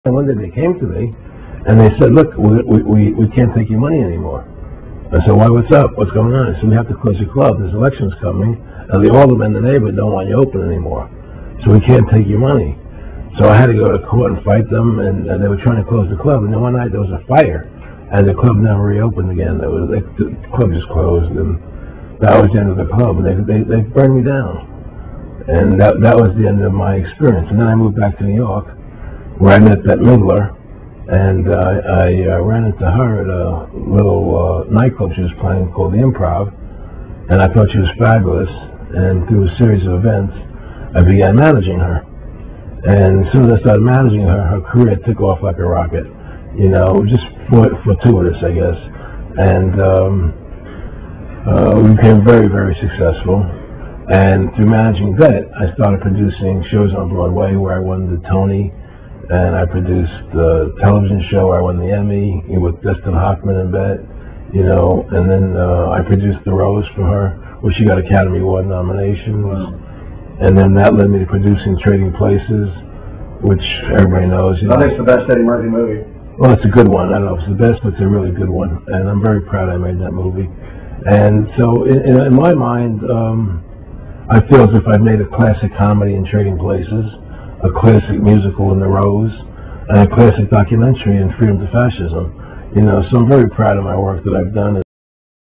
And one day they came to me, and they said, look, we can't take your money anymore. I said, why, what's up? What's going on? I said, we have to close your club. There's elections coming, and the aldermen in the neighborhood don't want you open anymore. So we can't take your money. So I had to go to court and fight them, and they were trying to close the club. And then one night there was a fire, and the club never reopened again. The club just closed, and that was the end of the club. And they burned me down. And that was the end of my experience. And then I moved back to New York, where I met Bette Midler, and I ran into her at a little nightclub she was playing called the Improv, and I thought she was fabulous. And through a series of events, I began managing her. And as soon as I started managing her, her career took off like a rocket. You know, just fortuitous, I guess. And we became very, very successful. And through managing Bette, I started producing shows on Broadway where I won the Tony. And I produced the television show where I won the Emmy with Dustin Hoffman and Bette, you know, and then I produced The Rose for her, where she got Academy Award nominations. Wow. And then that led me to producing Trading Places, which everybody knows. You know. I think it's the best Eddie Murphy movie. Well, it's a good one. I don't know if it's the best, but it's a really good one. And I'm very proud I made that movie. And so in my mind, I feel as if I've made a classic comedy in Trading Places, a classic musical in The Rose, and a classic documentary in Freedom to Fascism. You know, so I'm very proud of my work that I've done,